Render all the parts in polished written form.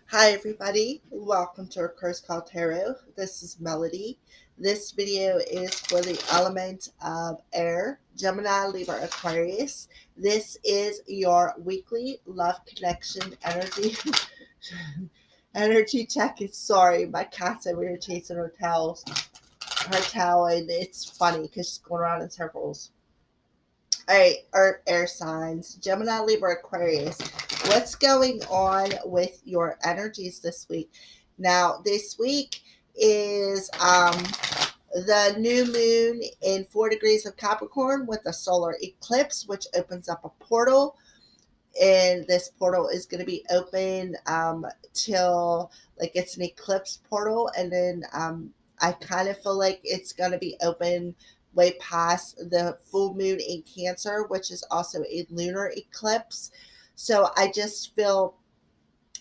Hi, everybody. Welcome to our Curse Call Tarot. This is Melody. This video is for the element of air, Gemini, Libra, Aquarius. This is your weekly love connection energy energy check. Sorry, my cat's over here chasing her tail, and it's funny because she's going around in circles. All right, Earth air signs, Gemini, Libra, Aquarius. What's going on with your energies this week? Now, this week is the new moon in 4 degrees of Capricorn with a solar eclipse, which opens up a portal. And this portal is going to be open till like it's an eclipse portal. And then I kind of feel like it's going to be open way past the full moon in Cancer, which is also a lunar eclipse. So I just feel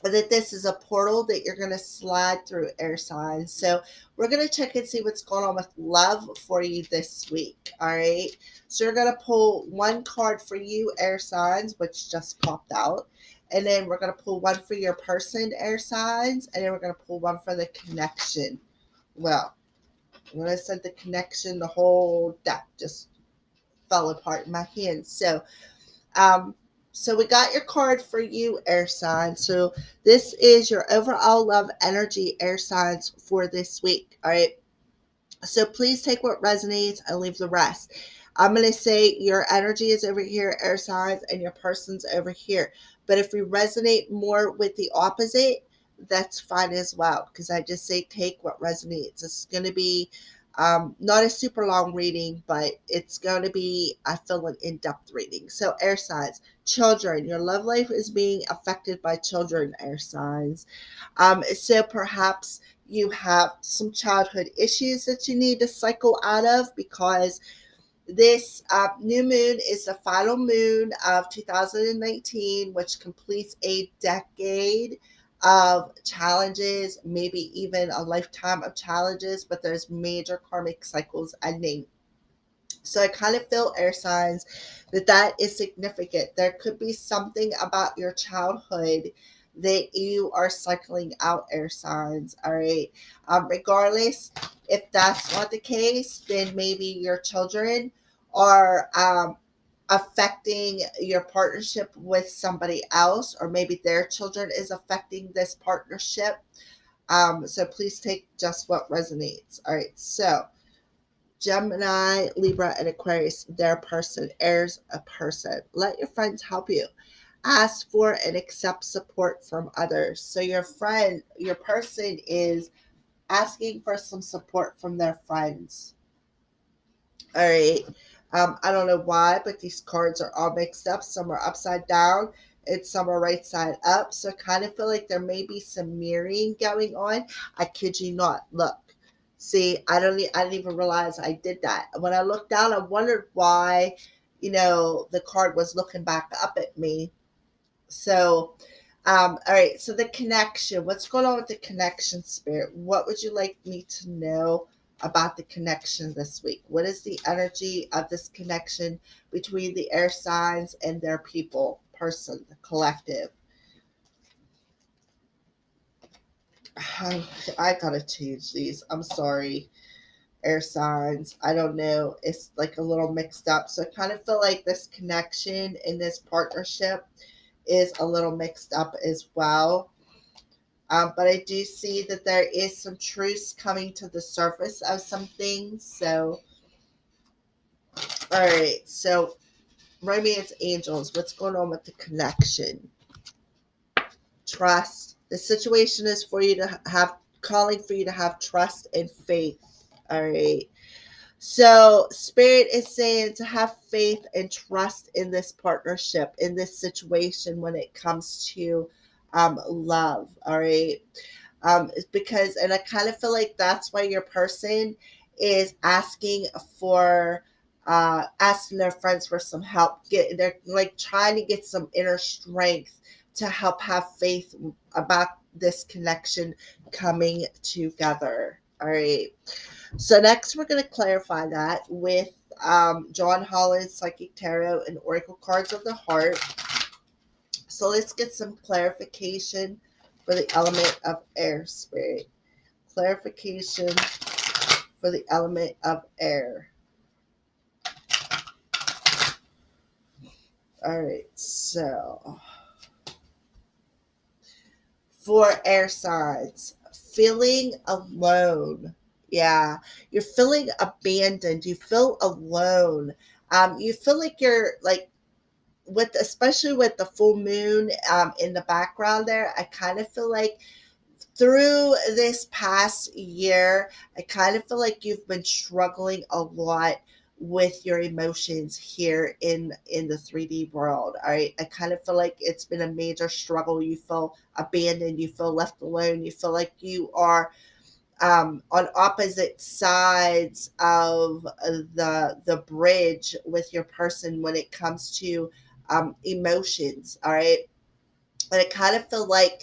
that this is a portal that you're going to slide through, air signs. So we're going to check and see what's going on with love for you this week. All right. So you're going to pull one card for you, air signs, which just popped out. And then we're going to pull one for your person, air signs. And then we're going to pull one for the connection. Well, when I said the connection, the whole deck just fell apart in my hands. Um, so we got your card for you, air signs. So this is your overall love energy, air signs, for this week. All right. So please take what resonates and leave the rest. I'm going to say your energy is over here, air signs, and your person's over here. But if we resonate more with the opposite, that's fine as well. Because I just say take what resonates. It's going to be not a super long reading, but it's going to be, I feel, an in depth reading. So, air signs, children, your love life is being affected by children, air signs. So perhaps you have some childhood issues that you need to cycle out of because this new moon is the final moon of 2019, which completes a decade of challenges, maybe even a lifetime of challenges, but there's major karmic cycles ending. So I kind of feel, air signs, that is significant. There could be something about your childhood that you are cycling out, air signs. All right. Regardless, if that's not the case, then maybe your children are affecting your partnership with somebody else, or maybe their children is affecting this partnership. So please take just what resonates. All right. So Gemini, Libra, and Aquarius, their person, airs a person. Let your friends help you. Ask for and accept support from others. So your friend, your person is asking for some support from their friends. All right. I don't know why, but these cards are all mixed up. Some are upside down and some are right side up. So I kind of feel like there may be some mirroring going on. I kid you not. Look. See, I didn't even realize I did that. When I looked down, I wondered why, the card was looking back up at me. So, all right. So the connection. What's going on with the connection, spirit? What would you like me to know about the connection this week? What is the energy of this connection between the air signs and their people, person, the collective? I gotta change these. I'm sorry, air signs. I don't know. It's like a little mixed up. So I kind of feel like this connection in this partnership is a little mixed up as well. But I do see that there is some truth coming to the surface of some things. So, all right. So, romance angels, what's going on with the connection? Trust. The situation is for you to have, calling for you to have trust and faith. All right. So, Spirit is saying to have faith and trust in this partnership, in this situation when it comes to love. All right. It's because, and I kind of feel like that's why your person is asking their friends for some help. They're like trying to get some inner strength to help have faith about this connection coming together. All right. So next, we're going to clarify that with John Holland's Psychic Tarot and Oracle Cards of the Heart. So let's get some clarification for the element of air, Spirit. Clarification for the element of air. All right, so for air signs, feeling alone. Yeah, you're feeling abandoned. You feel alone. You feel like you're like with, especially with the full moon in the background there. I kind of feel like through this past year, I kind of feel like you've been struggling a lot with your emotions here in the 3D world. All right, I kind of feel like it's been a major struggle. You feel abandoned, you feel left alone, you feel like you are on opposite sides of the bridge with your person when it comes to emotions. All right, and I kind of feel like,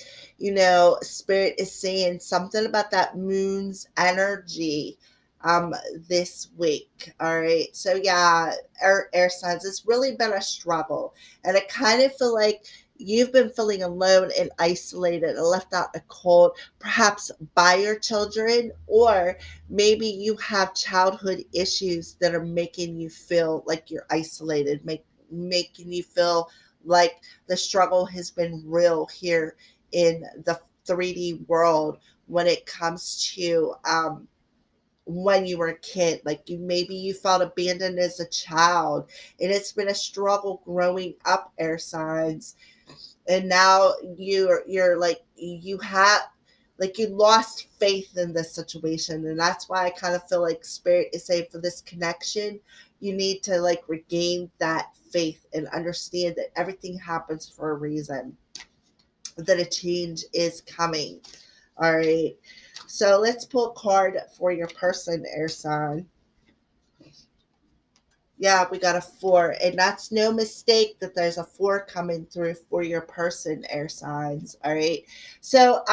Spirit is saying something about that moon's energy this week. All right. So yeah, air signs, it's really been a struggle. And I kind of feel like you've been feeling alone and isolated and left out in the cold, perhaps by your children, or maybe you have childhood issues that are making you feel like you're isolated, making you feel like the struggle has been real here in the 3D world when it comes to when you were a kid. Like you felt abandoned as a child, and it's been a struggle growing up, air signs. And now you're like you have like you lost faith in this situation, and that's why I kind of feel like Spirit is saying for this connection you need to like regain that faith and understand that everything happens for a reason, that a change is coming. All right, so let's pull a card for your person, air sign. Yeah, we got a four, and that's no mistake that there's a four coming through for your person, air signs. All right, so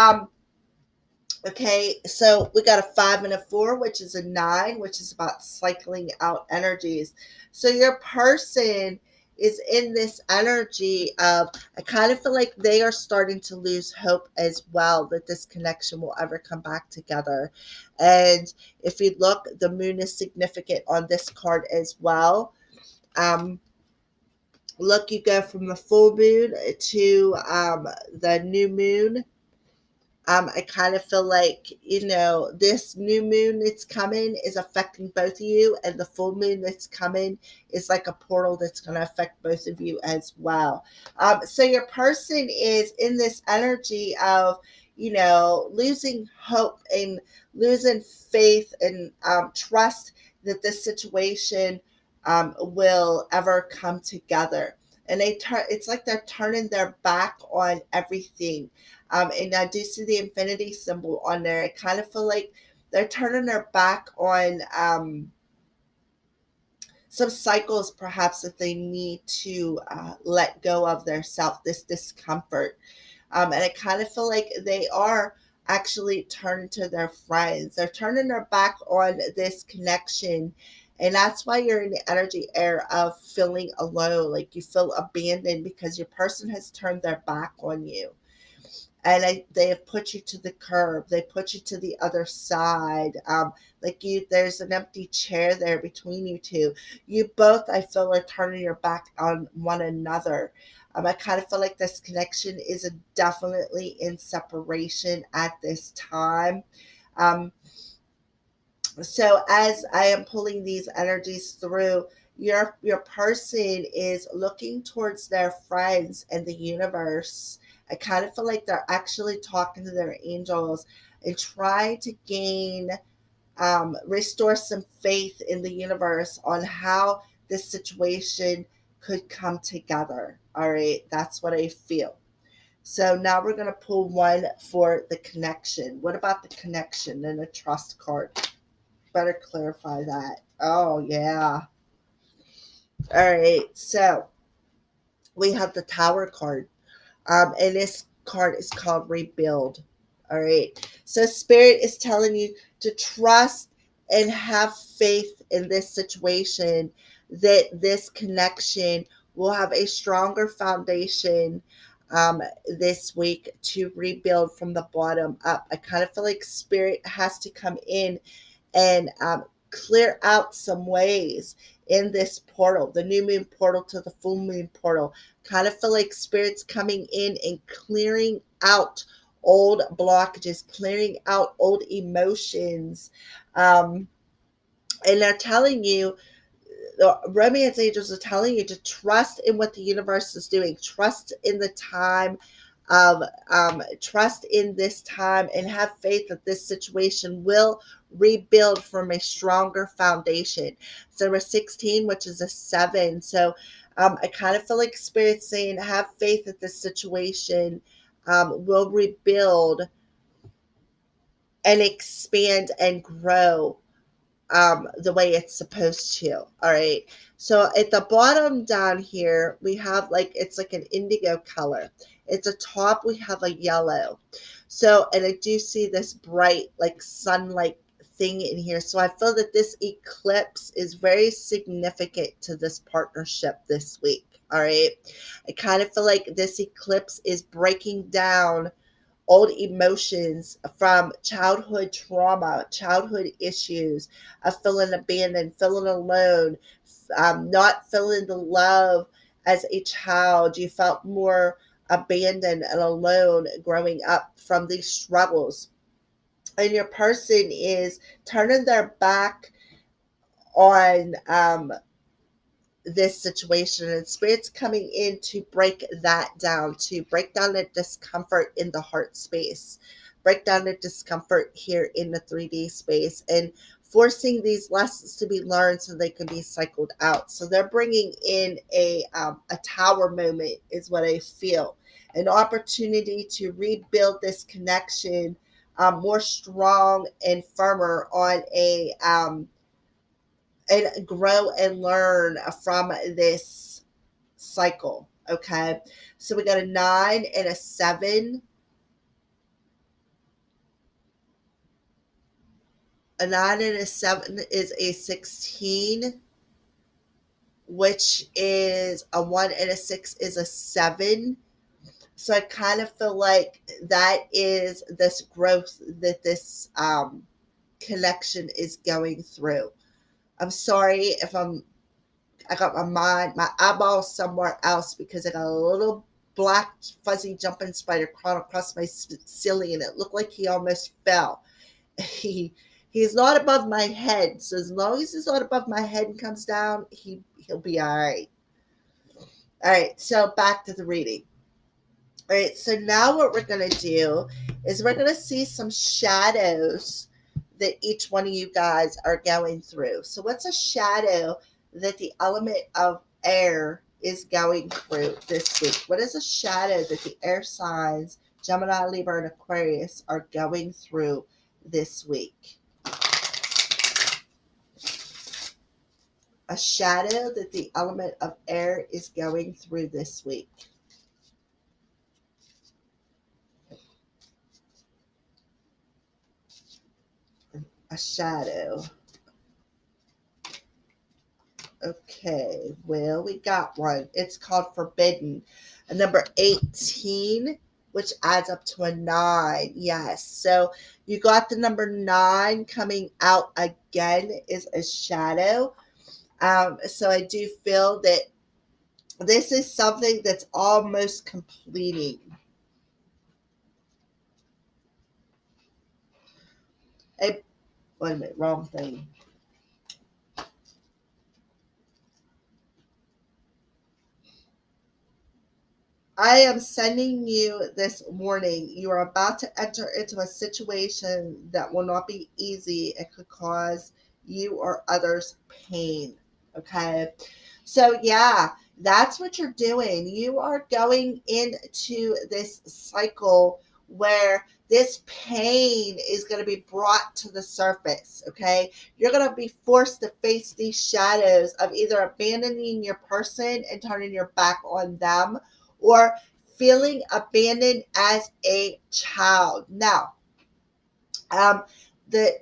okay, so we got a five and a four, which is a nine, which is about cycling out energies. So your person is in this energy of, I kind of feel like they are starting to lose hope as well that this connection will ever come back together. And if you look, the moon is significant on this card as well. Um, Look, you go from the full moon to the new moon. I kind of feel like, this new moon that's coming is affecting both of you, and the full moon that's coming is like a portal that's going to affect both of you as well. So your person is in this energy of, losing hope and losing faith and trust that this situation will ever come together. And it's like they're turning their back on everything, and I do see the infinity symbol on there. I kind of feel like they're turning their back on some cycles, perhaps, that they need to let go of their self, this discomfort. And I kind of feel like they are actually turning to their friends. They're turning their back on this connection. And that's why you're in the energy air of feeling alone, like you feel abandoned because your person has turned their back on you, and they have put you to the curb. They put you to the other side. Like there's an empty chair there between you two. You both, I feel, are turning your back on one another. I kind of feel like this connection is definitely in separation at this time. Um, so as I am pulling these energies through, your person is looking towards their friends and the universe. I kind of feel like they're actually talking to their angels and trying to gain restore some faith in the universe on how this situation could come together. All right, that's what I feel. So now we're going to pull one for the connection. What about the connection and a trust card? Better clarify that. Oh, yeah. All right. So we have the Tower card. And this card is called Rebuild. All right. So Spirit is telling you to trust and have faith in this situation, that this connection will have a stronger foundation, this week to rebuild from the bottom up. I kind of feel like spirit has to come in and clear out some ways in this portal, the new moon portal to the full moon portal. Kind of feel like spirit's coming in and clearing out old blockages, clearing out old emotions. Um, and they're telling you, the romance angels are telling you to trust in what the universe is doing, trust in the time of trust in this time, and have faith that this situation will rebuild from a stronger foundation. So we're 16, which is a 7. So I kind of feel like spirit saying have faith that this situation will rebuild and expand and grow the way it's supposed to. All right. So at the bottom down here, we have like, it's like an indigo color. At the top, we have a yellow. So, and I do see this bright, like sunlight thing in here. So I feel that this eclipse is very significant to this partnership this week. All right. I kind of feel like this eclipse is breaking down old emotions from childhood trauma, childhood issues of feeling abandoned, feeling alone, not feeling the love as a child. You felt more abandoned and alone growing up from these struggles. And your person is turning their back on this situation, and spirit's coming in to break that down, to break down the discomfort in the heart space, break down the discomfort here in the 3D space, and forcing these lessons to be learned so they can be cycled out. So they're bringing in a tower moment is what I feel, an opportunity to rebuild this connection more strong and firmer on a and grow and learn from this cycle. Okay. So we got a 9 and a 7. A 9 and a 7 is a 16, which is a 1 and a 6 is a 7. So I kind of feel like that is this growth that this connection is going through. I'm sorry if I got my eyeball somewhere else because I got a little black fuzzy jumping spider crawling across my ceiling, and it looked like he almost fell. He he's not above my head, so as long as he's not above my head and comes down, he'll be all right. All right, so back to the reading. All right, so now what we're gonna do is we're gonna see some shadows that each one of you guys are going through. So, what's a shadow that the element of air is going through this week? What is a shadow that the air signs, Gemini, Libra, and Aquarius, are going through this week? A shadow that the element of air is going through this week. A shadow. Okay, well, we got one. It's called Forbidden. A number 18, which adds up to a 9. Yes. So you got the number 9 coming out again is a shadow. So I do feel that this is something that's almost completing. Wait a minute, wrong thing. I am sending you this warning. You are about to enter into a situation that will not be easy. It could cause you or others pain. Okay. So, yeah, that's what you're doing. You are going into this cycle where this pain is going to be brought to the surface. Okay. You're going to be forced to face these shadows of either abandoning your person and turning your back on them, or feeling abandoned as a child. Now, um, the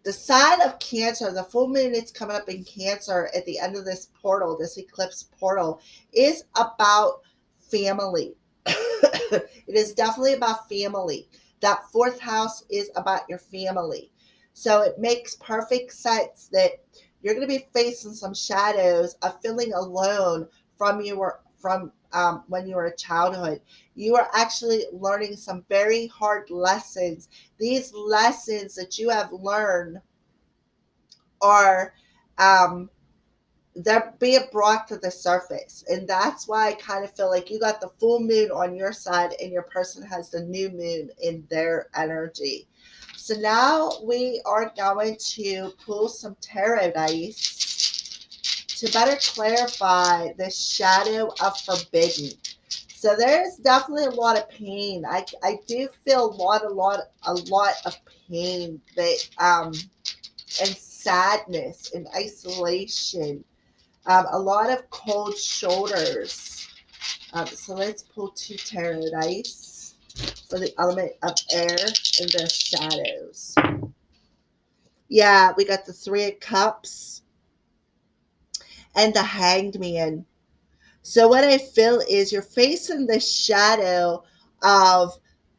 sign of Cancer, the full moon is coming up in Cancer at the end of this portal, this eclipse portal, is about family. It is definitely about family. That fourth house is about your family. So it makes perfect sense that you're going to be facing some shadows of feeling alone from when you were a childhood. You are actually learning some very hard lessons. These lessons that you have learned are um, they're being brought to the surface. And that's why I kind of feel like you got the full moon on your side and your person has the new moon in their energy. So now we are going to pull some tarot dice to better clarify the shadow of forbidden. So there's definitely a lot of pain. I do feel a lot of pain that and sadness and isolation, a lot of cold shoulders. So let's pull two tarot dice for the element of air and the shadows. Yeah, we got the Three of Cups and the Hanged Man. So what I feel is you're facing the shadow of,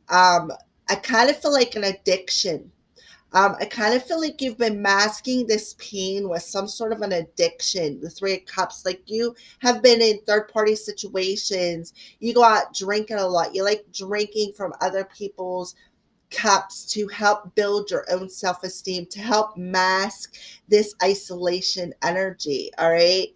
um, I kind of feel like an addiction. I kind of feel like you've been masking this pain with some sort of an addiction. The Three of Cups, like you have been in third party situations. You go out drinking a lot. You like drinking from other people's cups to help build your own self esteem, to help mask this isolation energy. All right.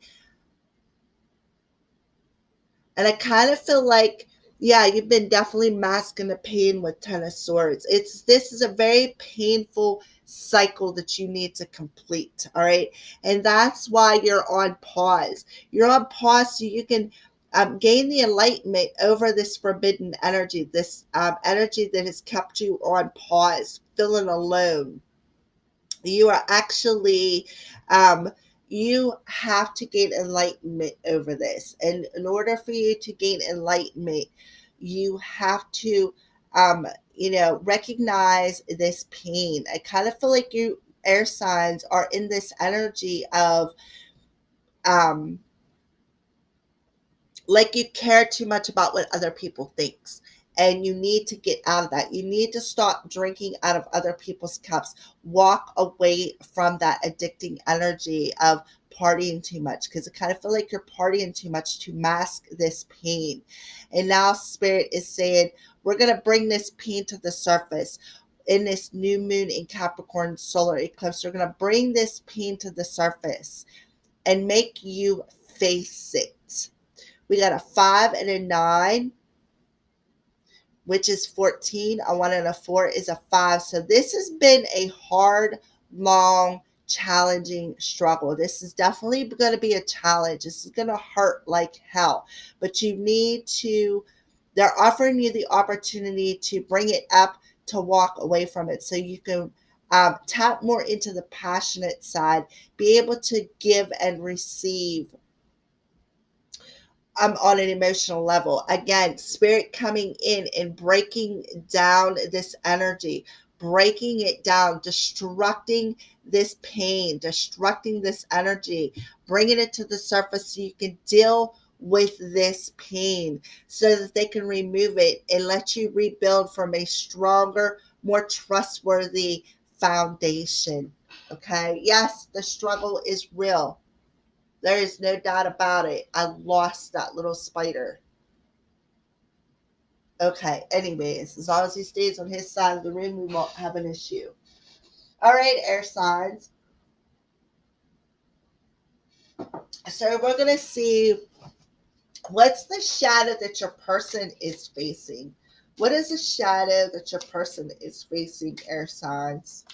And I kind of feel like, yeah, you've been definitely masking the pain with Ten of Swords. This is a very painful cycle that you need to complete. All right. And that's why you're on pause. You're on pause so you can gain the enlightenment over this forbidden energy, this energy that has kept you on pause, feeling alone. You are actually um you have to gain enlightenment over this, and in order for you to gain enlightenment you have to um recognize this pain. I kind of feel like you air signs are in this energy of um like you care too much about what other people thinks, and you need to get out of that. You need to stop drinking out of other people's cups. Walk away from that addicting energy of partying too much, because I kind of feel like you're partying too much to mask this pain. And now spirit is saying we're going to bring this pain to the surface in this new moon in Capricorn solar eclipse. We're going to bring this pain to the surface and make you face it. We got a 5 and a 9, which is 14. A 1 and a 4 is a 5. So this has been a hard, long, challenging struggle. This is definitely going to be a challenge. This is going to hurt like hell. But you need to, they're offering you the opportunity to bring it up, to walk away from it so you can tap more into the passionate side, be able to give and receive on an emotional level. Again, spirit coming in and breaking down this energy, breaking it down, destructing this pain, destructing this energy, bringing it to the surface so you can deal with this pain, so that they can remove it and let you rebuild from a stronger, more trustworthy foundation. Okay. Yes, the struggle is real. There is no doubt about it. I lost that little spider. Okay, anyways, as long as he stays on his side of the room, we won't have an issue. All right, air signs. So we're going to see what's the shadow that your person is facing. What is the shadow that your person is facing, air signs?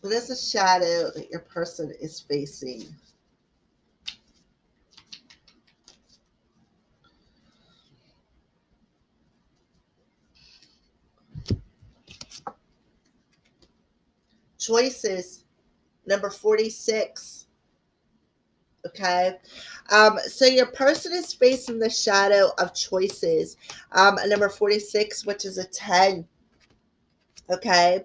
What is the shadow that your person is facing? Choices, number 46. Okay. So your person is facing the shadow of choices. Number 46, which is a 10. Okay.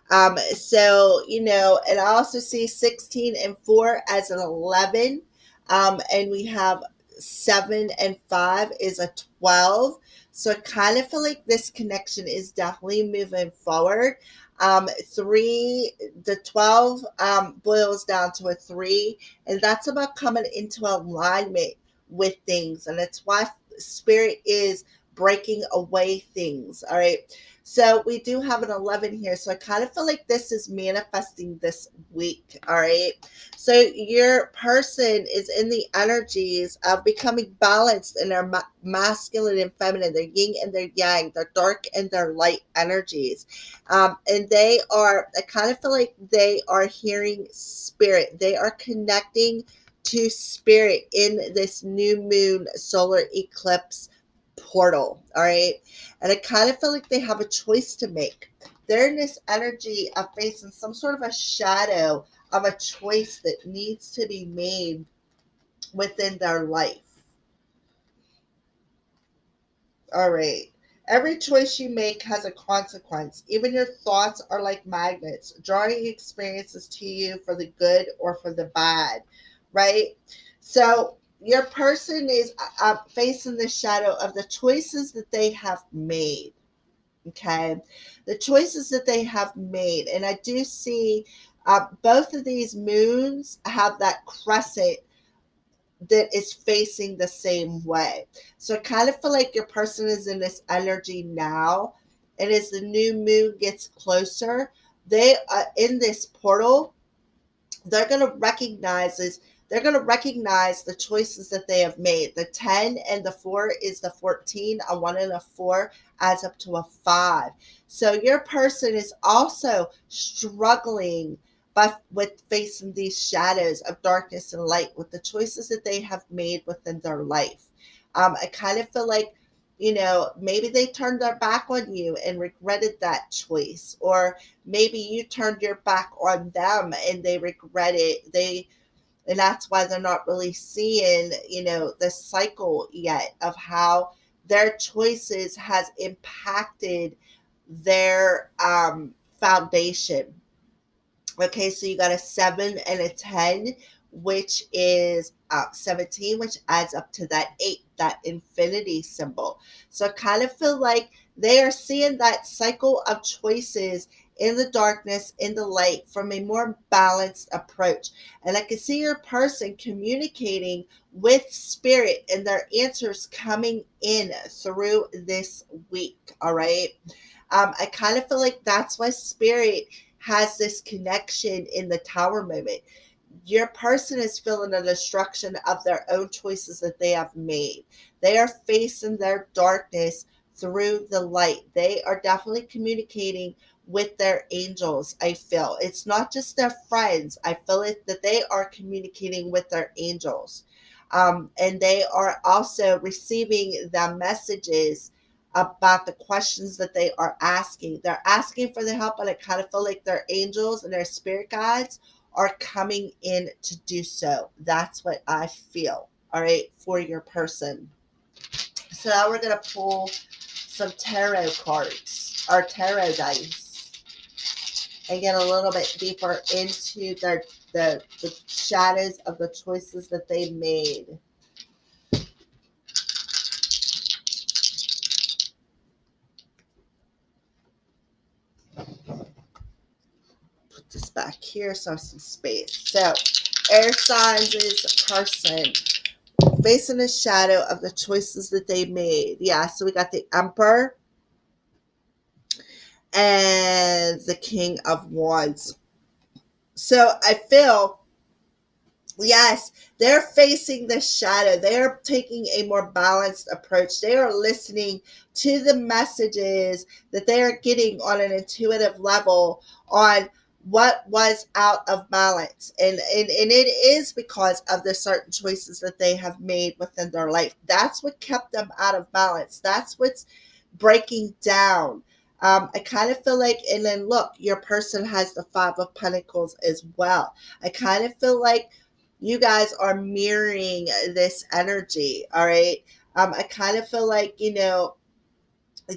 And I also see 16 and 4 as an 11. And we have 7 and 5 is a 12. So I kind of feel like this connection is definitely moving forward. The 12 boils down to a 3, and that's about coming into alignment with things. And it's why spirit is breaking away things. All right. So we do have an 11 here. So I kind of feel like this is manifesting this week. All right. So your person is in the energies of becoming balanced in their masculine and feminine, their yin and their yang, their dark and their light energies. And they are, I kind of feel like they are hearing spirit. They are connecting to spirit in this new moon solar eclipse portal. All right. And I kind of feel like they have a choice to make. They're in this energy of facing some sort of a shadow of a choice that needs to be made within their life. All right. Every choice you make has a consequence. Even your thoughts are like magnets, drawing experiences to you for the good or for the bad, right? So your person is facing the shadow of the choices that they have made. Okay, the choices that they have made, and I do see both of these moons have that crescent that is facing the same way. So I kind of feel like your person is in this energy now, and as the new moon gets closer, they are in this portal. They're going to recognize this. They're going to recognize the choices that they have made. The 10 and the 4 is the 14. A 1 and a 4 adds up to a 5. So your person is also struggling with facing these shadows of darkness and light with the choices that they have made within their life. I kind of feel like, maybe they turned their back on you and regretted that choice, or maybe you turned your back on them and they regret it. And that's why they're not really seeing, the cycle yet of how their choices has impacted their foundation. Okay, so you got a 7 and a 10, which is 17, which adds up to that 8, that infinity symbol. So I kind of feel like they are seeing that cycle of choices in the darkness, in the light, from a more balanced approach. And I can see your person communicating with spirit and their answers coming in through this week. All right. I kind of feel like that's why spirit has this connection in the tower moment. Your person is feeling the destruction of their own choices that they have made. They are facing their darkness through the light. They are definitely communicating with their angels. I feel it's not just their friends. I feel it that they are communicating with their angels. And they are also receiving the messages about the questions that they are asking. They're asking for the help, and I kind of feel like their angels and their spirit guides are coming in to do so. That's what I feel. All right, for your person. So now we're going to pull some tarot cards, or tarot dice, and get a little bit deeper into the shadows of the choices that they made. Put this back here so I have some space. So air signs is person facing the shadow of the choices that they made. Yeah, so we got the Emperor and the King of Wands. So I feel, yes, they're facing the shadow. They are taking a more balanced approach. They are listening to the messages that they are getting on an intuitive level on what was out of balance. And it is because of the certain choices that they have made within their life. That's what kept them out of balance. That's what's breaking down. I kind of feel like, and then look, your person has the Five of Pentacles as well. I kind of feel like you guys are mirroring this energy. All right. I kind of feel like,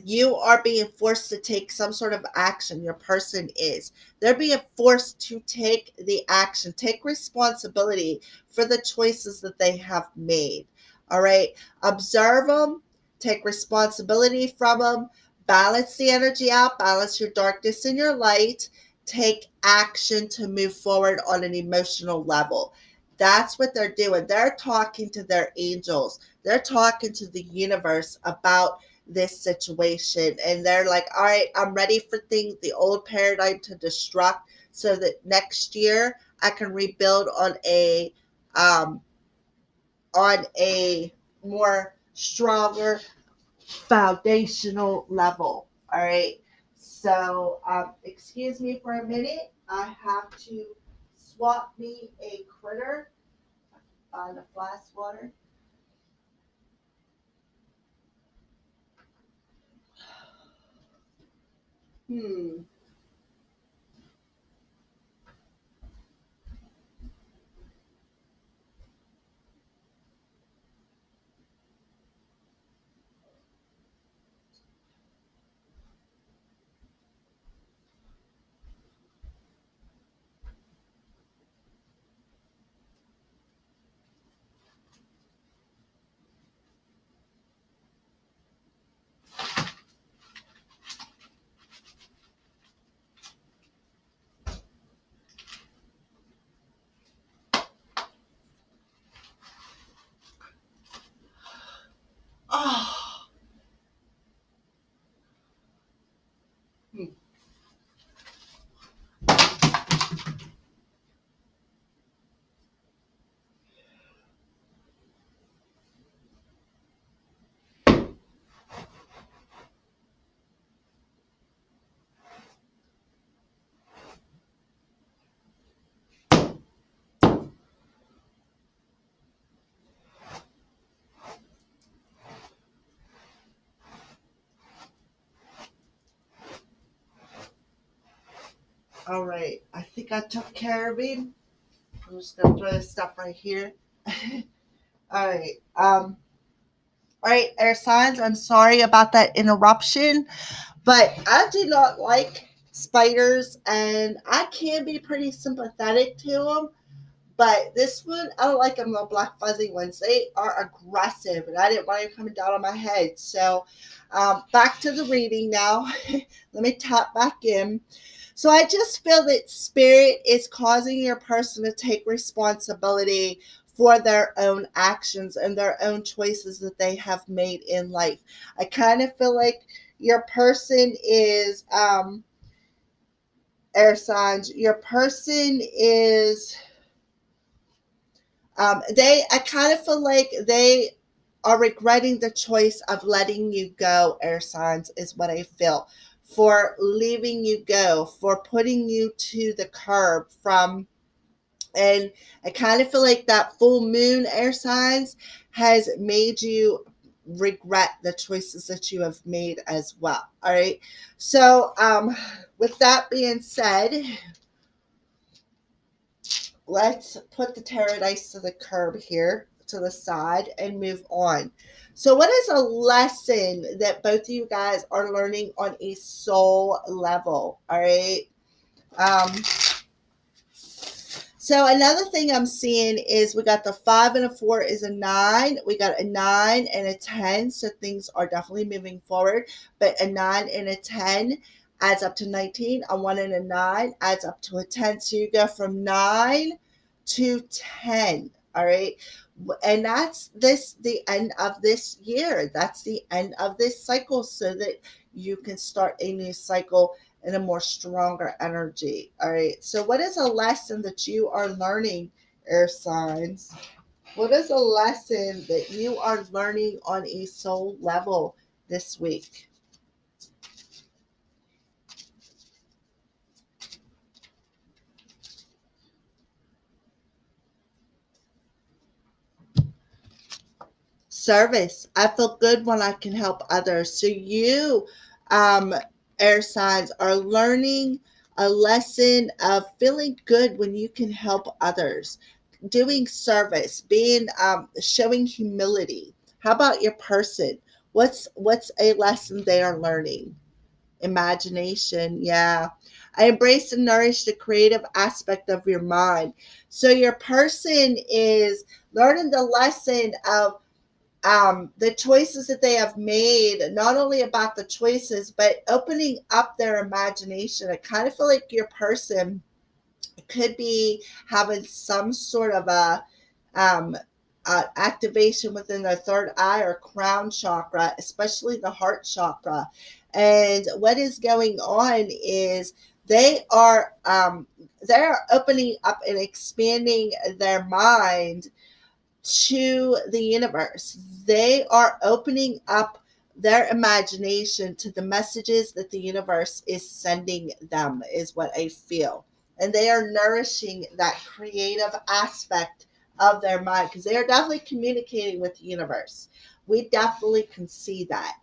You are being forced to take some sort of action. Your person is. They're being forced to take the action, take responsibility for the choices that they have made. All right. Observe them, take responsibility from them, balance the energy out, balance your darkness and your light, take action to move forward on an emotional level. That's what they're doing. They're talking to their angels, they're talking to the universe about this situation, and they're like, all right, I'm ready for things, the old paradigm to destruct, so that next year I can rebuild um on a more stronger foundational level. All right. So excuse me for a minute, I have to swap me a critter on the flask water. Hmm. Oh. Hmm. All right. I think I took care of him. I'm just gonna throw this stuff right here. All right. All right, air signs. I'm sorry about that interruption, but I do not like spiders, and I can be pretty sympathetic to them. But this one, I don't like them. The black fuzzy ones. They are aggressive, and I didn't want it coming down on my head. So, back to the reading now. Let me tap back in. So I just feel that spirit is causing your person to take responsibility for their own actions and their own choices that they have made in life. I kind of feel like your person is air signs. Your person is they I kind of feel like they are regretting the choice of letting you go, air signs, is what I feel. For leaving you go, for putting you to the curb from, and I kind of feel like that full moon, air signs, has made you regret the choices that you have made as well. All right. So, with that being said, let's put the tarot dice to the curb here, to the side, and move on. So, what is a lesson that both of you guys are learning on a soul level? All right. Um, so another thing I'm seeing is we got the 5 and a 4 is a 9. We got a 9 and a 10. So things are definitely moving forward. But a 9 and a 10 adds up to 19. A 1 and a 9 adds up to a 10. So you go from 9 to 10. All right. And that's the end of this year. That's the end of this cycle, so that you can start a new cycle in a more stronger energy. All right. So, what is a lesson that you are learning, air signs? What is a lesson that you are learning on a soul level this week? Service. I feel good when I can help others. So, you, um, air signs, are learning a lesson of feeling good when you can help others, doing service, being showing humility. How about your person? What's a lesson they are learning? Imagination, yeah. I embrace and nourish the creative aspect of your mind. So your person is learning the lesson of the choices that they have made, not only about the choices, but opening up their imagination. I kind of feel like your person could be having some sort of um, activation within their third eye or crown chakra, especially the heart chakra. And what is going on is they are opening up and expanding their mind to the universe. They are opening up their imagination to the messages that the universe is sending them, is what I feel. And they are nourishing that creative aspect of their mind because they are definitely communicating with the universe. We definitely can see that.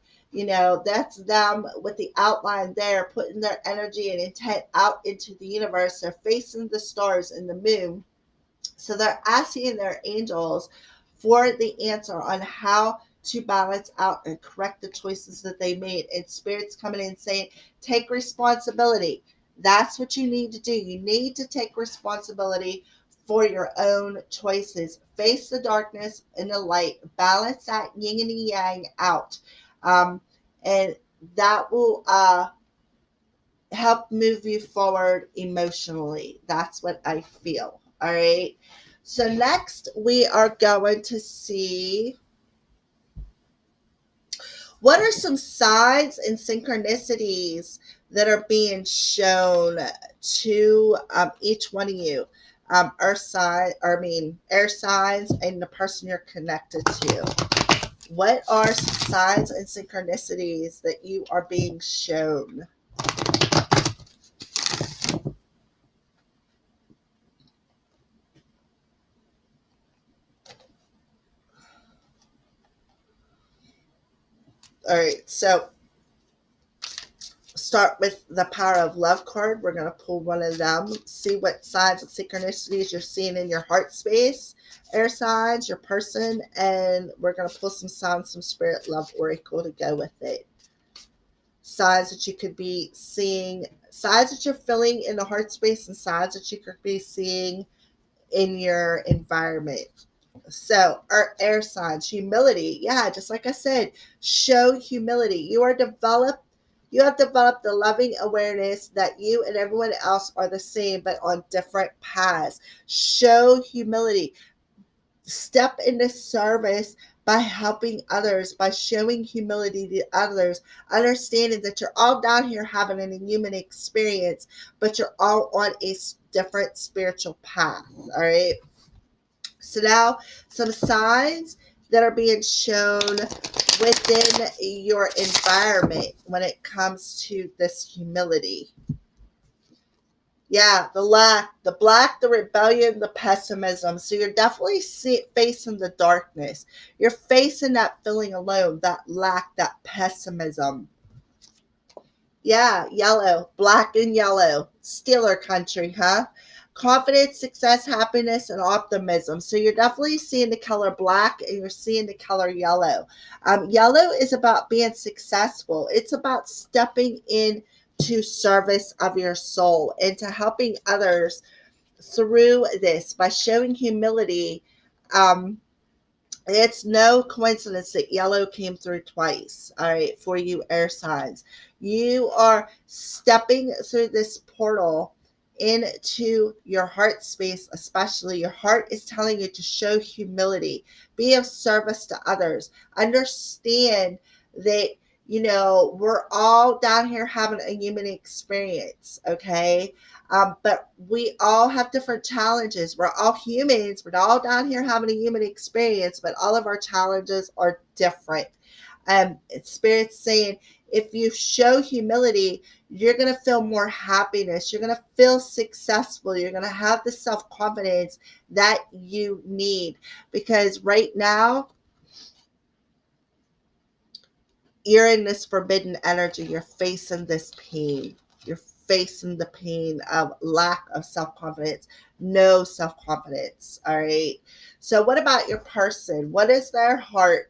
That's them with the outline there, putting their energy and intent out into the universe. They're facing the stars and the moon, so they're asking their angels for the answer on how to balance out and correct the choices that they made. And Spirit's coming in saying, take responsibility. That's what you need to do. You need to take responsibility for your own choices. Face the darkness and the light. Balance that yin and yang out. And that will help move you forward emotionally. That's what I feel. All right. So next we are going to see what are some signs and synchronicities that are being shown to each one of you. Earth sign, or I mean air signs, and the person you're connected to. What are some signs and synchronicities that you are being shown? All right. So start with the power of love card. We're going to pull one of them, see what signs and synchronicities you're seeing in your heart space, air signs, your person, and we're going to pull some signs from Spirit Love Oracle to go with it. Signs that you could be seeing, signs that you're feeling in the heart space, and signs that you could be seeing in your environment. So, our air signs, humility. Yeah, just like I said, show humility. You have developed the loving awareness that you and everyone else are the same, but on different paths. Show humility. Step into service by helping others, by showing humility to others, understanding that you're all down here having a human experience, but you're all on a different spiritual path. All right. So now some signs that are being shown within your environment when it comes to this humility. Yeah, the lack, the black, the rebellion, the pessimism. So you're definitely facing the darkness. You're facing that feeling alone, that lack, that pessimism. Yeah, yellow, black and yellow. Steeler country, huh? Confidence, success, happiness, and optimism. So you're definitely seeing the color black and you're seeing the color yellow. Yellow is about being successful. It's about stepping in to service of your soul and to helping others through this by showing humility. Um, it's no coincidence that yellow came through twice, all right, for you air signs. You are stepping through this portal into your heart space, especially. Your heart is telling you to show humility, be of service to others, understand that, we're all down here having a human experience, okay? But we all have different challenges. We're all humans. We're all down here having a human experience, but all of our challenges are different. Spirit's saying if you show humility, you're going to feel more happiness. You're going to feel successful. You're going to have the self confidence that you need. Because right now, you're in this forbidden energy. You're facing this pain. You're facing the pain of lack of self confidence, no self confidence. All right. So, what about your person? What is their heart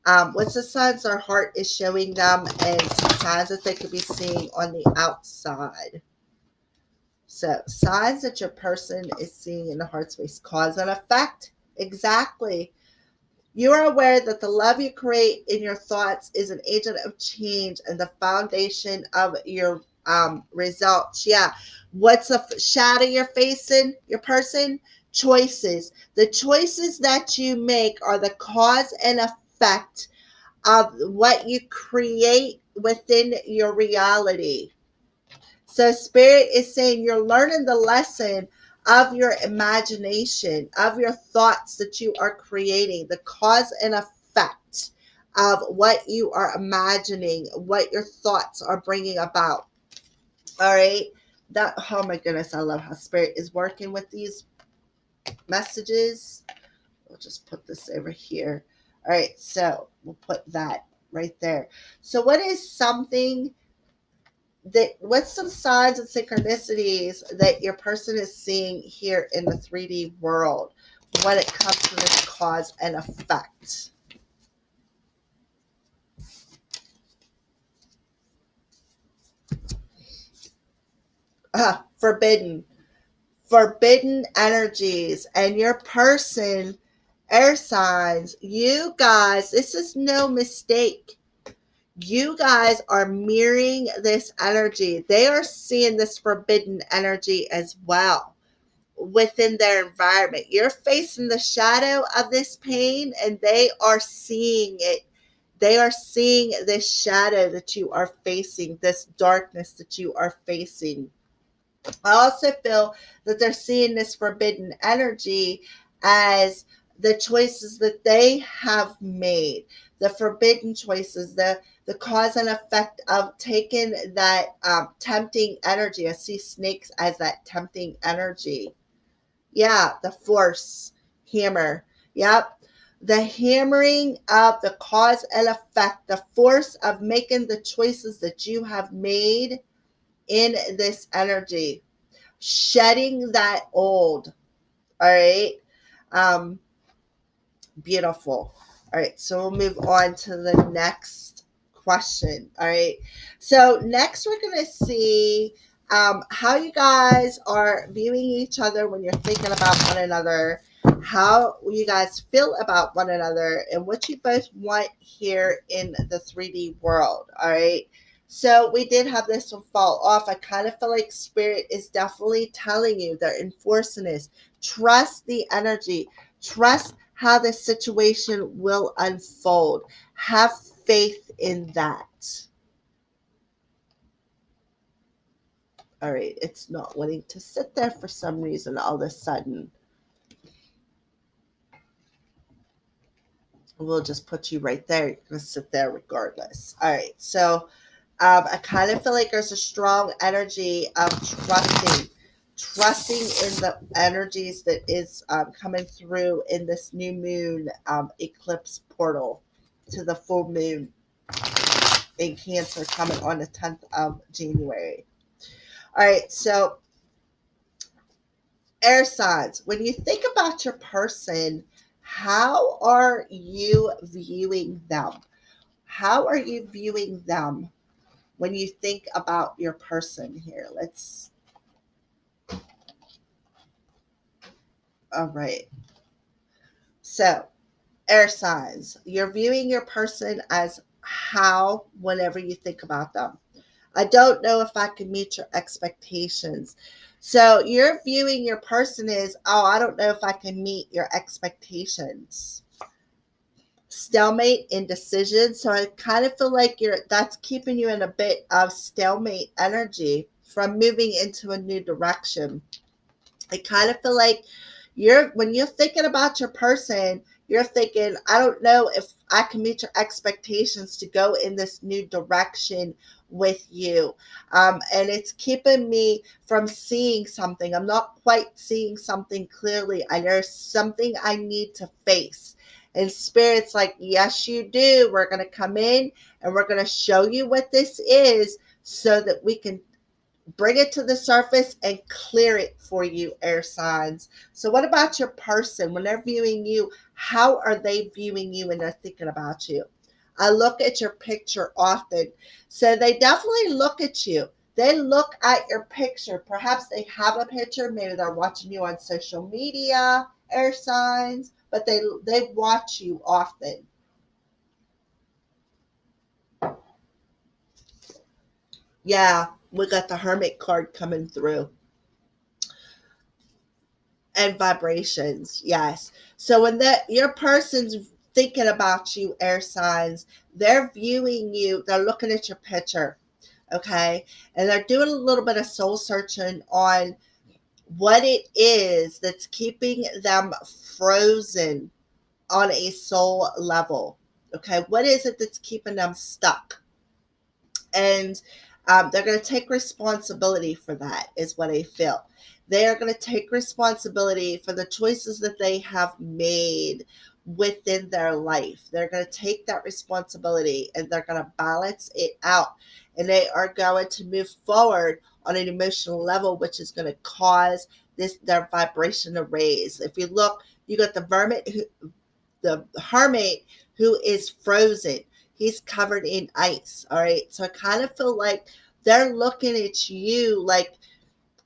What's the signs our heart is showing them, and some signs that they could be seeing on the outside. So, signs that your person is seeing in the heart space, cause and effect. Exactly. You are aware that the love you create in your thoughts is an agent of change and the foundation of your results. Yeah. What's the shadow you're facing, your person? Choices. The choices that you make are the cause and effect of what you create within your reality. So Spirit is saying you're learning the lesson of your imagination, of your thoughts that you are creating, the cause and effect of what you are imagining, what your thoughts are bringing about. All right. That, oh my goodness, I love how Spirit is working with these messages. We'll just put this over here. All right. So we'll put that right there. So what is something that, what's some signs and synchronicities that your person is seeing here in the 3D world when it comes to this cause and effect? Forbidden. Forbidden energies. And your person, air signs, you guys, this is no mistake. You guys are mirroring this energy. They are seeing this forbidden energy as well within their environment. You're facing the shadow of this pain and they are seeing it. They are seeing this shadow that you are facing, this darkness that you are facing. I also feel that they're seeing this forbidden energy as the choices that they have made, the forbidden choices, the cause and effect of taking that tempting energy. I see snakes as that tempting energy. Yeah, the force hammer. Yep. The hammering of the cause and effect, the force of making the choices that you have made in this energy, shedding that old. All right. Um, Beautiful. All right, so we'll move on to the next question. All right, so next we're going to see how you guys are viewing each other when you're thinking about one another, how you guys feel about one another, and what you both want here in the 3D world. All right, so we did have this one fall off. I kind of feel like Spirit is definitely telling you, they're enforcing this. Trust the energy. Trust how the situation will unfold. Have faith in that. All right, it's not wanting to sit there for some reason all of a sudden. We'll just put you right there. You're going to sit there regardless. All right, so I kind of feel like there's a strong energy of trusting in the energies that is coming through in this new moon eclipse portal to the full moon in Cancer coming on the 10th of January. All right, so air signs, when you think about your person, how are you viewing them? How are you viewing them when you think about your person here? All right. So, air signs, you're viewing your person as how whenever you think about them. I don't know if I can meet your expectations. So you're viewing your person as, oh, I don't know if I can meet your expectations. Stalemate, indecision. So I kind of feel like that's keeping you in a bit of stalemate energy from moving into a new direction. I kind of feel like when you're thinking about your person, you're thinking, I don't know if I can meet your expectations to go in this new direction with you. And it's keeping me from seeing something. I'm not quite seeing something clearly. And there's something I need to face. And Spirit's like, yes, you do. We're going to come in and we're going to show you what this is so that we can Bring it to the surface and clear it for you, air signs. So, what about your person? When they're viewing you, how are they viewing you when they're thinking about you? I look at your picture often. So, they definitely look at you. They look at your picture. Perhaps they have a picture. Maybe they're watching you on social media, air signs, but they watch you often. Yeah, we got the Hermit card coming through. And vibrations, yes. So when your person's thinking about you, air signs, they're viewing you, they're looking at your picture, okay, and they're doing a little bit of soul searching on what it is that's keeping them frozen on a soul level. Okay, what is it that's keeping them stuck? And they're going to take responsibility for that, is what I feel. They are going to take responsibility for the choices that they have made within their life. They're going to take that responsibility and they're going to balance it out, and they are going to move forward on an emotional level, which is going to cause this their vibration to raise. If you look, you got the hermit who is frozen. He's covered in ice. All right. So I kind of feel like they're looking at you like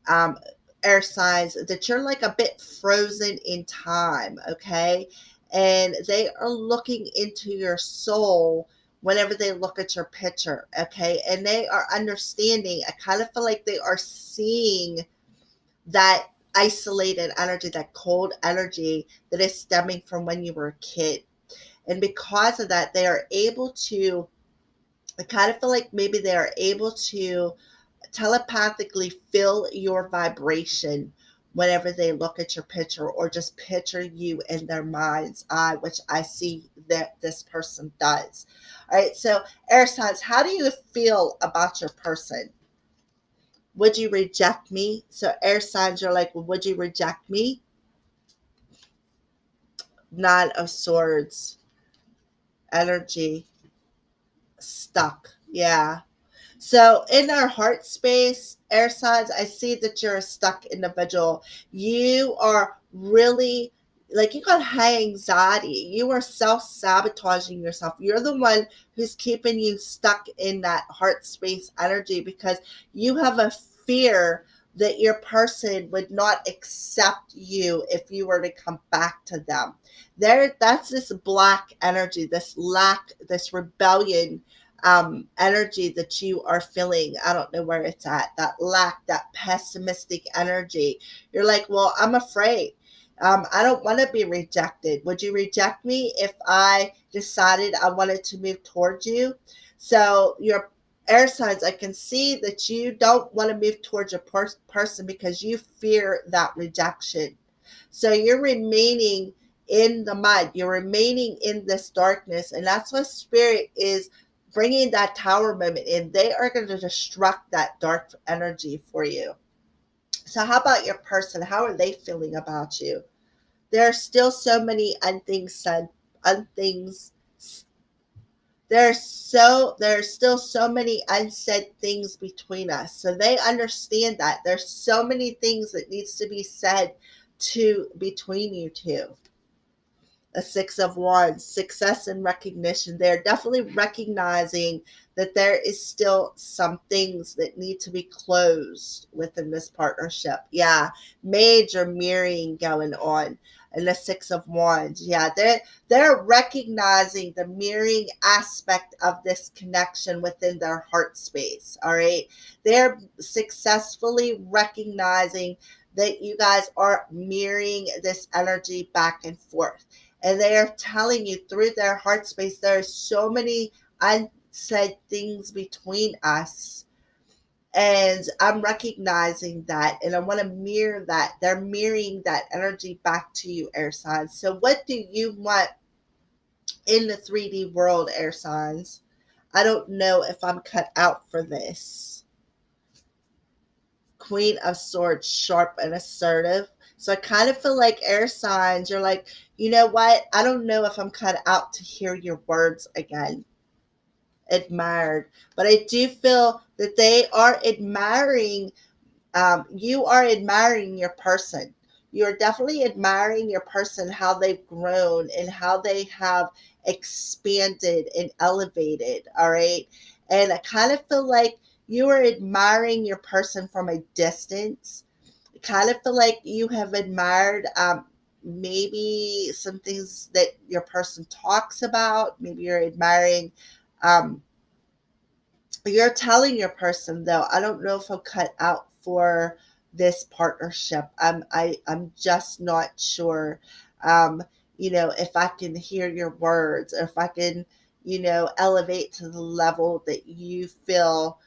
um air signs that you're like a bit frozen in time. Okay. And they are looking into your soul whenever they look at your picture. Okay. And they are understanding. I kind of feel like they are seeing that isolated energy, that cold energy that is stemming from when you were a kid. And because of that, they are able to, I kind of feel like maybe they are able to telepathically feel your vibration whenever they look at your picture or just picture you in their mind's eye, which I see that this person does. All right. So, air signs, how do you feel about your person? Would you reject me? So, air signs are like, well, would you reject me? Nine of Swords energy, stuck. Yeah. So in our heart space, air signs, I see that you're a stuck individual. You are really like you got high anxiety. You are self-sabotaging yourself. You're the one who's keeping you stuck in that heart space energy because you have a fear that your person would not accept you if you were to come back to them. That's this black energy, this lack, this rebellion energy that you are feeling. I don't know where it's at. That lack, that pessimistic energy. You're like, well, I'm afraid. I don't want to be rejected. Would you reject me if I decided I wanted to move towards you? So your air signs, I can see that you don't want to move towards your person because you fear that rejection. So you're remaining in the mud. You're remaining in this darkness, and that's what spirit is bringing that tower moment in. They are going to destruct that dark energy for you. So, how about your person? How are they feeling about you? There are still so many unthings said, unthings. There's still so many unsaid things between us. So they understand that there's so many things that needs to be said to between you two. A Six of Wands, success and recognition. They're definitely recognizing that there is still some things that need to be closed within this partnership. Yeah, major mirroring going on. And the Six of Wands. Yeah, they're recognizing the mirroring aspect of this connection within their heart space. All right. They're successfully recognizing that you guys are mirroring this energy back and forth, and they are telling you through their heart space there are so many unsaid things between us, and I'm recognizing that and I want to mirror that. They're mirroring that energy back to you, air signs. So what do you want in the 3D world, air signs? I don't know if I'm cut out for this. Queen of Swords, sharp and assertive. So I kind of feel like air signs, you're like, you know what? I don't know if I'm cut out to hear your words again. admired. But I do feel that they are admiring, you are admiring your person. You're definitely admiring your person, how they've grown and how they have expanded and elevated. All right. And I kind of feel like you are admiring your person from a distance. I kind of feel like you have admired, maybe some things that your person talks about. Maybe you're admiring, um, you're telling your person, though, I don't know if I'll cut out for this partnership. I'm just not sure. Um, if I can hear your words, or if I can, elevate to the level that you feel.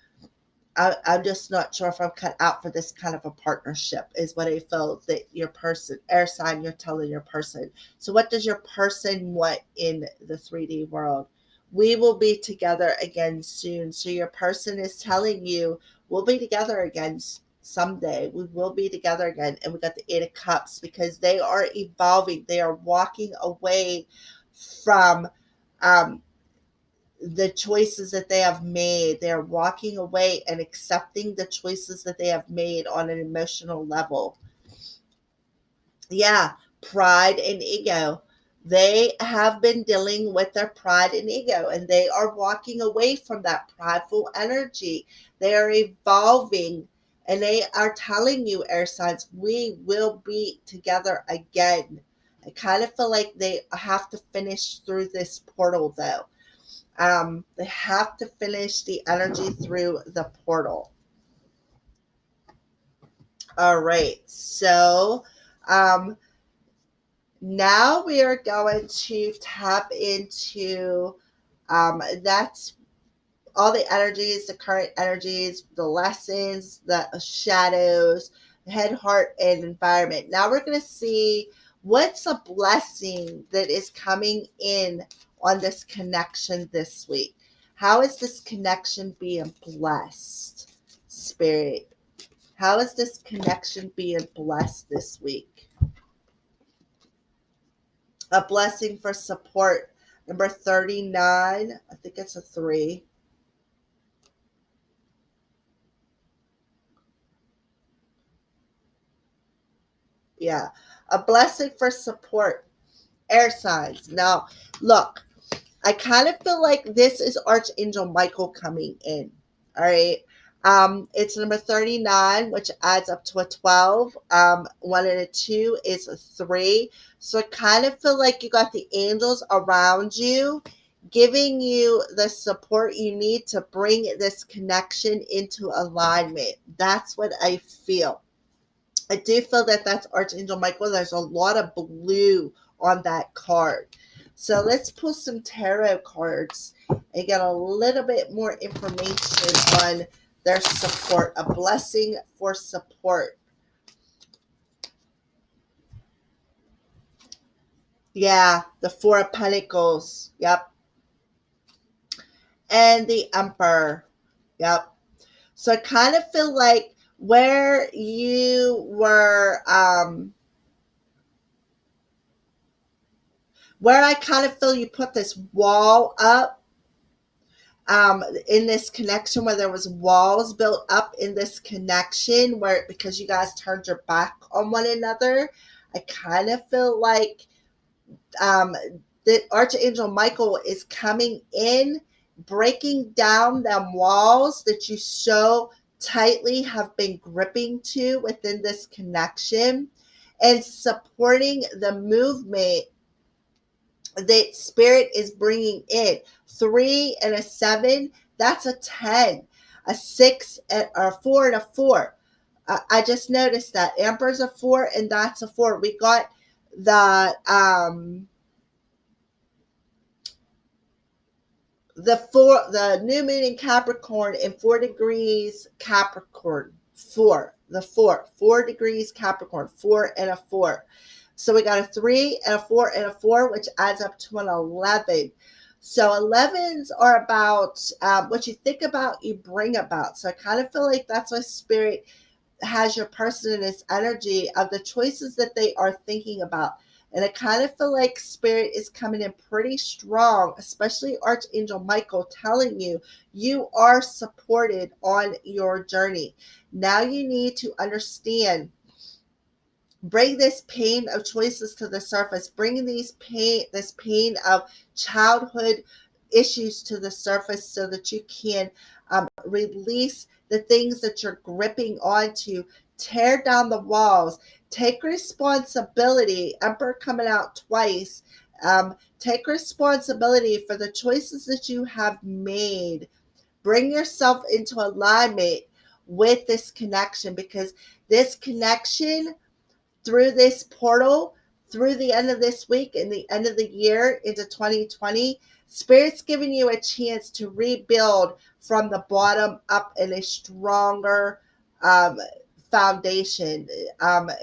I'm just not sure if I'm cut out for this kind of a partnership, is what I feel that your person, air sign, you're telling your person. So, what does your person want in the 3D world? We will be together again soon. So, your person is telling you, we'll be together again someday. We will be together again. And we got the Eight of Cups, because they are evolving, they are walking away from, um, the choices that they have made. They're walking away and accepting the choices that they have made on an emotional level. Yeah, pride and ego. They have been dealing with their pride and ego, and they are walking away from that prideful energy. They are evolving, and they are telling you, air signs, we will be together again. I kind of feel like they have to finish through this portal, though. They have to finish the energy through the portal. All right. So, um, now we are going to tap into, that's all the energies, the current energies, the lessons, the shadows, head, heart, and environment. Now we're going to see what's a blessing that is coming in on this connection this week. How is this connection being blessed, Spirit? How is this connection being blessed this week? A blessing for support. Number 39. I think it's a 3. Yeah. A blessing for support. Air signs. Now, look, I kind of feel like this is Archangel Michael coming in. All right. It's number 39, which adds up to a 12. One and a two is a 3. So I kind of feel like you got the angels around you, giving you the support you need to bring this connection into alignment. That's what I feel. I do feel that that's Archangel Michael. There's a lot of blue on that card. So let's pull some tarot cards and get a little bit more information on their support. A blessing for support. Yeah, the Four of Pentacles. Yep. And the Emperor. Yep. So I kind of feel like where you were, where I kind of feel you put this wall up, in this connection, where there was walls built up in this connection, where because you guys turned your back on one another. I kind of feel like, um, that Archangel Michael is coming in, breaking down them walls that you so tightly have been gripping to within this connection, and supporting the movement that spirit is bringing in. 3 and a 7, that's a 10. A 6 or a 4 and a 4. I just noticed that Emperor's a 4 and that's a 4. We got the new moon in Capricorn in 4 degrees Capricorn. 4 degrees Capricorn, 4 and a 4. So we got a 3 and a 4 and a 4, which adds up to an 11. So 11s are about, what you think about, you bring about. So I kind of feel like that's why spirit has your person in its energy of the choices that they are thinking about. And I kind of feel like Spirit is coming in pretty strong, especially Archangel Michael telling you you are supported on your journey. Now you need to understand, bring this pain of choices to the surface, bringing this pain of childhood issues to the surface so that you can release the things that you're gripping onto, tear down the walls, take responsibility. Emperor coming out twice. Take responsibility for the choices that you have made. Bring yourself into alignment with this connection, because this connection, through this portal, through the end of this week and the end of the year into 2020, Spirit's giving you a chance to rebuild from the bottom up in a stronger um, foundation,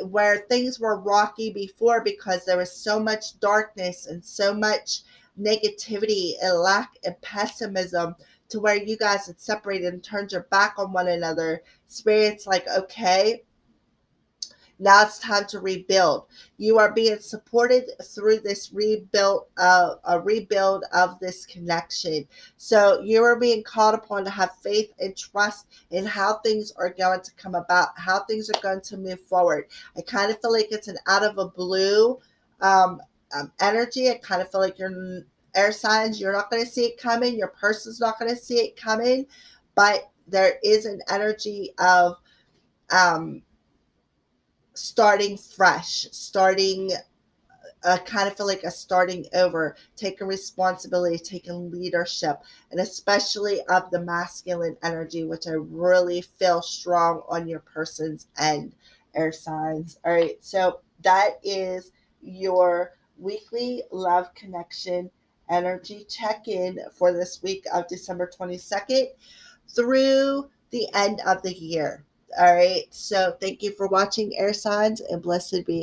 where things were rocky before because there was so much darkness and so much negativity and lack and pessimism, to where you guys had separated and turned your back on one another. Spirit's like, okay, now it's time to rebuild. You are being supported through this a rebuild of this connection. So you are being called upon to have faith and trust in how things are going to come about, how things are going to move forward. I kind of feel like it's an out of a blue energy. I kind of feel like you're air signs. You're not going to see it coming. Your person's not going to see it coming, but there is an energy of um, starting fresh, starting kind of feel like a starting over, taking responsibility, taking leadership, and especially of the masculine energy, which I really feel strong on your person's end, air signs. All right, so that is your weekly love connection energy check in for this week of December 22nd through the end of the year. All right, so thank you for watching, air signs, and blessed be.